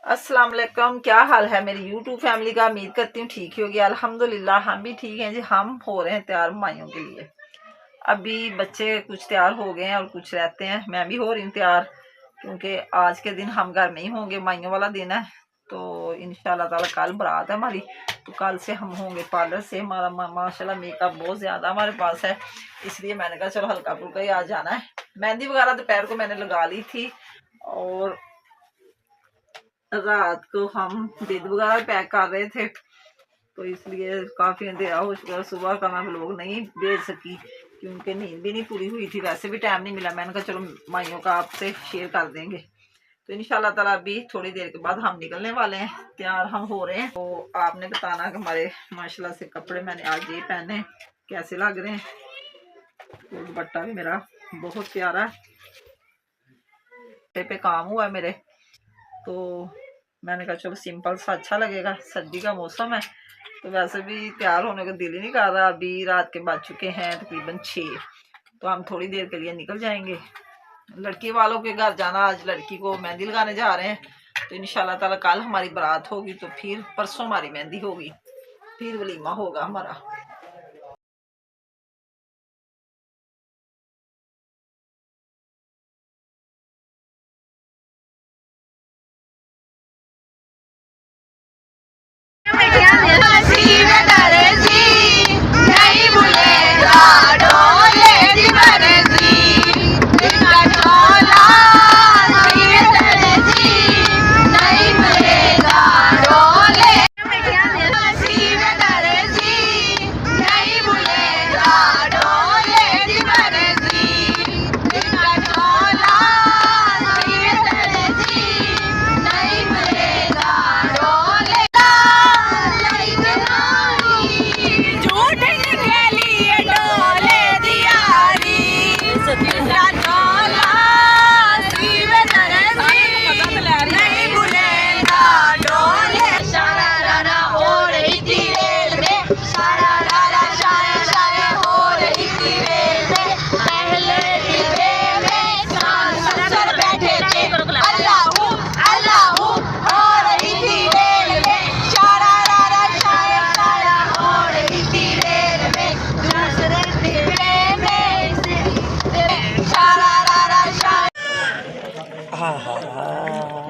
अस्सलाम वालेकुम। क्या हाल है मेरी यूट्यूब फैमिली का? उम्मीद करती हूँ ठीक ही होगी। अल्हम्दुलिल्लाह हम भी ठीक हैं जी। हम हो रहे हैं तैयार माइयों के लिए। अभी बच्चे कुछ तैयार हो गए हैं और कुछ रहते हैं। मैं भी हो रही हूँ तैयार, क्योंकि आज के दिन हम घर में ही होंगे। माइयों वाला दिन है, तो इंशाल्लाह ताला कल बारात है हमारी, तो कल से हम होंगे पार्लर से। हमारा माशाल्लाह मेकअप बहुत ज़्यादा हमारे पास है, इसलिए मैंने कहा चलो हल्का फुल्का ही आज जाना है। मेहंदी वगैरह दोपहर को मैंने लगा ली थी, और रात को हम दूध वगैरह पैक कर रहे थे, तो इसलिए काफ़ी अंधेरा हो चुका। सुबह का मैं व्लॉग नहीं भेज सकी क्योंकि नींद भी नहीं पूरी हुई थी, वैसे भी टाइम नहीं मिला। मैंने कहा चलो माइयों का आपसे शेयर कर देंगे। तो इंशाल्लाह ताला अभी थोड़ी देर के बाद हम निकलने वाले हैं, तैयार हम हो रहे हैं। तो आपने बताना कि हमारे माशाल्लाह से कपड़े मैंने आज ये पहने कैसे लग रहे हैं। तो दुपट्टा भी मेरा बहुत प्यारा पे काम हुआ है मेरे, तो मैंने कहा चलो सिंपल सा अच्छा लगेगा। सर्दी का मौसम है, तो वैसे भी तैयार होने का दिल ही नहीं कर रहा। अभी रात के बज चुके हैं तकरीबन 6, तो हम थोड़ी देर के लिए निकल जाएंगे। लड़की वालों के घर जाना, आज लड़की को मेहंदी लगाने जा रहे हैं। तो इंशाल्लाह ताला कल हमारी बारात होगी, तो फिर परसों हमारी मेहंदी होगी, फिर वलीमा होगा हमारा।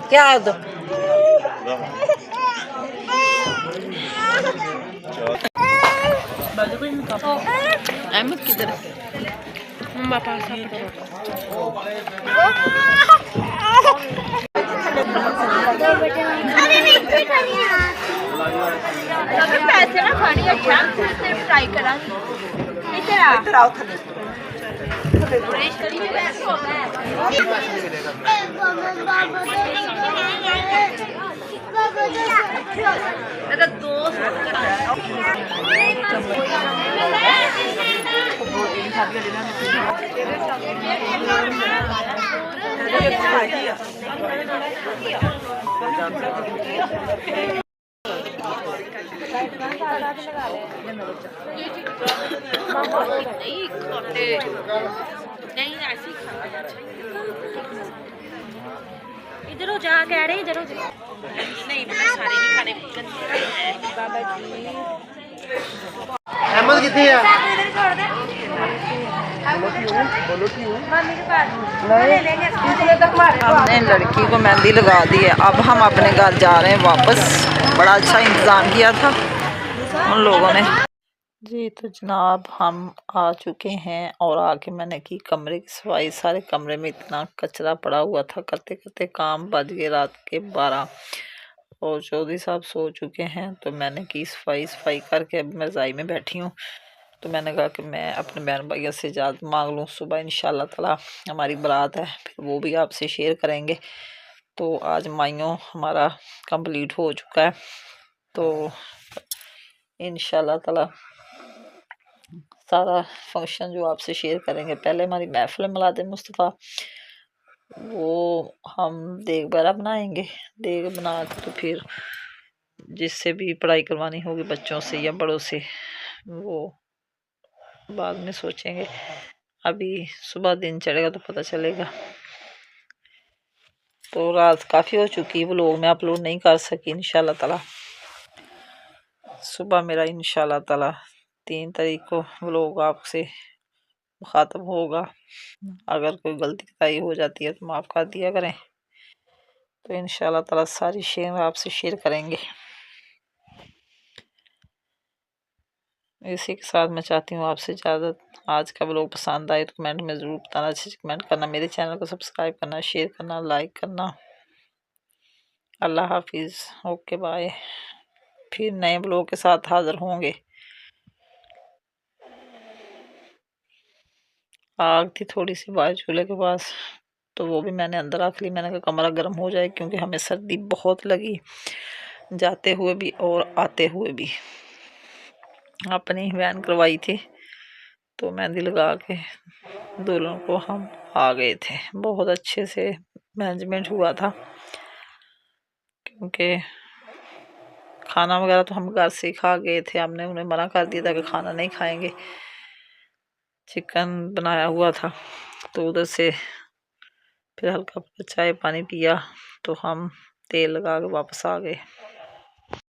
क्या है उधर? अहमद किधर है? पैसे ना खानी अच्छा सिर्फ ट्राई करा। इधर आओ थले। इधर हो जा, कह रहे इधर हो जा। नहीं मैं सारे नहीं खाने बाबा जी। अहमद कितनी है? इधर छोड़ दे मम्मी के पास ले लेंगे। हमने लड़की को मेहंदी लगा दी है, अब हम अपने घर जा रहे हैं वापस। बड़ा अच्छा इंतज़ाम किया था उन लोगों ने जी। तो जनाब हम आ चुके हैं और आके मैंने की कमरे की सफाई। सारे कमरे में इतना कचरा पड़ा हुआ था, करते करते काम बज गए रात के 12 और चौधरी साहब सो चुके हैं। तो मैंने की सफाई करके अब मैं रज़ाई में बैठी हूँ। तो मैंने कहा कि मैं अपने बहन भैया से इजाज़त मांग लूँ, सुबह इंशाल्लाह ताला हमारी बारात है, फिर वो भी आपसे शेयर करेंगे। तो आज माइयों हमारा कंप्लीट हो चुका है, तो इंशाल्लाह ताला सारा फंक्शन जो आपसे शेयर करेंगे। पहले हमारी महफिल मिलाद मुस्तफ़ा, वो हम देग वगैरह बनाएंगे। देग बना के तो फिर जिससे भी पढ़ाई करवानी होगी बच्चों से या बड़ों से, वो बाद में सोचेंगे। अभी सुबह दिन चढ़ेगा तो पता चलेगा। तो रात काफ़ी हो चुकी है, वो लोग मैं अपलोड नहीं कर सकी। इंशाल्लाह ताला सुबह मेरा इंशाल्लाह ताला 3 तारीख को व्लॉग आपसे मुखातब होगा। अगर कोई गलती कोताही हो जाती है तो माफ़ कर दिया करें। तो इंशाल्लाह ताला सारी शेयर आपसे शेयर करेंगे। इसी के साथ मैं चाहती हूँ आपसे इजाज़त। आज का व्लॉग पसंद आए तो कमेंट में ज़रूर बताना, अच्छे से कमेंट करना, मेरे चैनल को सब्सक्राइब करना, शेयर करना, लाइक करना। अल्लाह हाफिज़, ओके बाय। फिर नए व्लॉग के साथ हाज़िर होंगे। आग थी थोड़ी सी बाहर चूल्हे के पास, तो वो भी मैंने अंदर रख ली। मैंने कहा कमरा गर्म हो जाए, क्योंकि हमें सर्दी बहुत लगी जाते हुए भी और आते हुए भी। अपनी वैन करवाई थी, तो मेहंदी लगा के दूल्हों को हम आ गए थे। बहुत अच्छे से मैनेजमेंट हुआ था, क्योंकि खाना वगैरह तो हम घर से ही खा गए थे। हमने उन्हें मना कर दिया था कि खाना नहीं खाएंगे, चिकन बनाया हुआ था। तो उधर से फिर हल्का फुल्का चाय पानी पिया, तो हम तेल लगा के वापस आ गए।